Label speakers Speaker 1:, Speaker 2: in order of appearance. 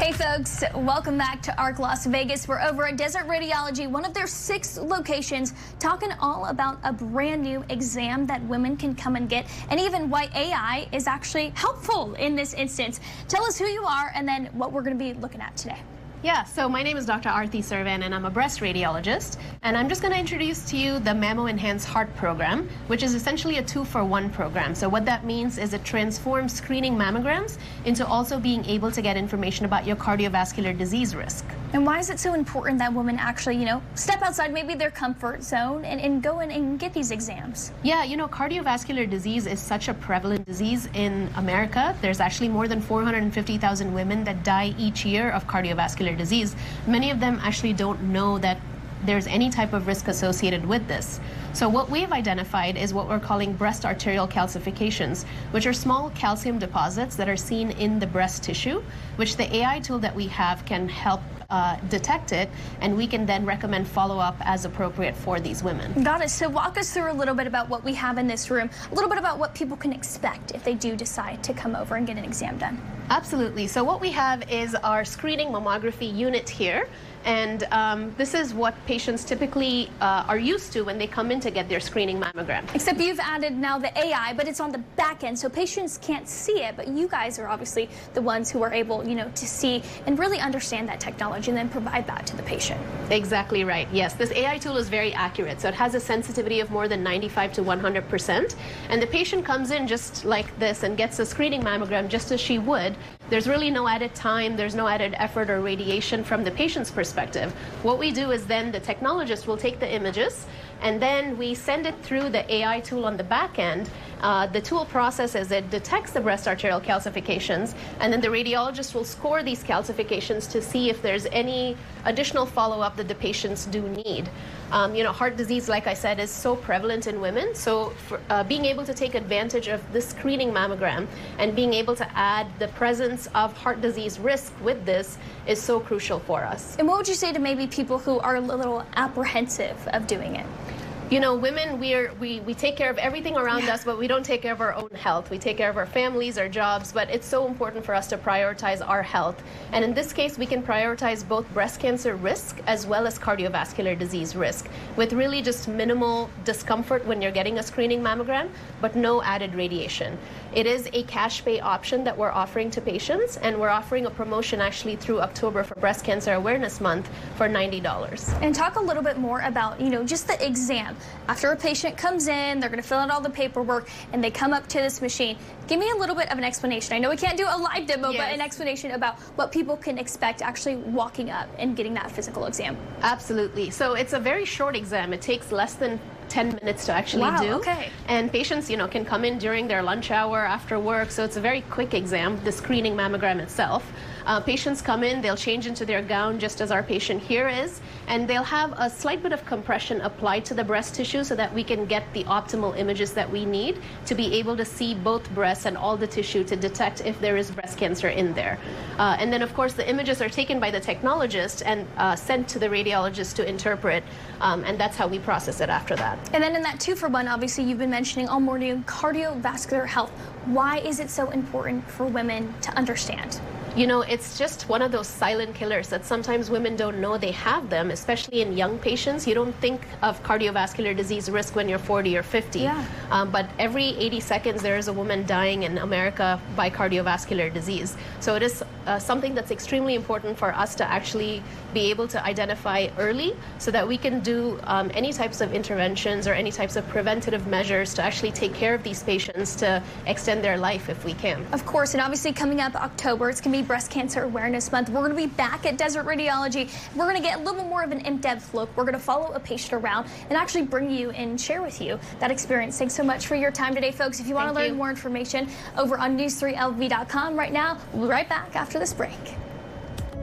Speaker 1: Hey folks, welcome back to ARC Las Vegas. We're over at Desert Radiology, one of their 6 locations, talking all about a brand new exam that women can come and get, and even why AI is actually helpful in this instance. Tell us who you are and then what we're going to be looking at today.
Speaker 2: Yeah, so my name is Dr. Arthy Saravanan, and I'm a breast radiologist. And I'm just going to introduce to you the Mammo Enhance Heart program, which is essentially a 2-for-1 program. So what that means is it transforms screening mammograms into also being able to get information about your cardiovascular disease risk.
Speaker 1: And why is it so important that women actually, step outside maybe their comfort zone and go in and get these exams?
Speaker 2: Yeah, cardiovascular disease is such a prevalent disease in America. There's actually more than 450,000 women that die each year of cardiovascular disease. Many of them actually don't know that there's any type of risk associated with this. So what we've identified is what we're calling breast arterial calcifications, which are small calcium deposits that are seen in the breast tissue, which the AI tool that we have can help detect it, and we can then recommend follow-up as appropriate for these women.
Speaker 1: Got it. So walk us through a little bit about what we have in this room, a little bit about what people can expect if they do decide to come over and get an exam done.
Speaker 2: Absolutely. So what we have is our screening mammography unit here. And this is what patients typically are used to when they come in to get their screening mammogram.
Speaker 1: Except you've added now the AI, but it's on the back end, so patients can't see it, but you guys are obviously the ones who are able, to see and really understand that technology and then provide that to the patient.
Speaker 2: Exactly right. Yes, this AI tool is very accurate. So it has a sensitivity of more than 95 to 100%. And the patient comes in just like this and gets a screening mammogram just as she would. There's really no added time, there's no added effort or radiation from the patient's perspective. What we do is then the technologist will take the images and then we send it through the AI tool on the back end. The tool processes it, detects the breast arterial calcifications, and then the radiologist will score these calcifications to see if there's any additional follow-up that the patients do need. Heart disease, like I said, is so prevalent in women, so for, being able to take advantage of this screening mammogram and being able to add the presence of heart disease risk with this is so crucial for us.
Speaker 1: And what would you say to maybe people who are a little apprehensive of doing it?
Speaker 2: Women, we take care of everything around us, but we don't take care of our own health. We take care of our families, our jobs, but it's so important for us to prioritize our health. And in this case, we can prioritize both breast cancer risk as well as cardiovascular disease risk with really just minimal discomfort when you're getting a screening mammogram, but no added radiation. It is a cash pay option that we're offering to patients, and we're offering a promotion actually through October for Breast Cancer Awareness Month for $90.
Speaker 1: And talk a little bit more about, just the exam. After a patient comes in, they're going to fill out all the paperwork, and they come up to this machine. Give me a little bit of an explanation. I know we can't do a live demo,
Speaker 2: yes,
Speaker 1: but an explanation about what people can expect actually walking up and getting that physical exam.
Speaker 2: Absolutely. So it's a very short exam. It takes less than 10 minutes to actually do.
Speaker 1: Okay.
Speaker 2: And patients, can come in during their lunch hour, after work, so it's a very quick exam, the screening mammogram itself. Patients come in, they'll change into their gown just as our patient here is, and they'll have a slight bit of compression applied to the breast tissue so that we can get the optimal images that we need to be able to see both breasts and all the tissue to detect if there is breast cancer in there. And then, of course, the images are taken by the technologist and sent to the radiologist to interpret, and that's how we process it after that.
Speaker 1: And then in that 2-for-1, obviously, you've been mentioning all morning cardiovascular health. Why is it so important for women to understand?
Speaker 2: It's just one of those silent killers that sometimes women don't know they have them, especially in young patients. You don't think of cardiovascular disease risk when you're 40 or 50.
Speaker 1: Yeah.
Speaker 2: But every 80 seconds, there is a woman dying in America by cardiovascular disease. So it is something that's extremely important for us to actually be able to identify early so that we can do any types of interventions or any types of preventative measures to actually take care of these patients to extend their life if we can.
Speaker 1: Of course, and obviously coming up October, it's going to be Breast Cancer Awareness Month. We're going to be back at Desert Radiology. We're going to get a little more of an in-depth look. We're going to follow a patient around and actually bring you and share with you that experience. Thanks so much for your time today, folks. If you want to learn more information over on news3lv.com right now, we'll be right back after this break.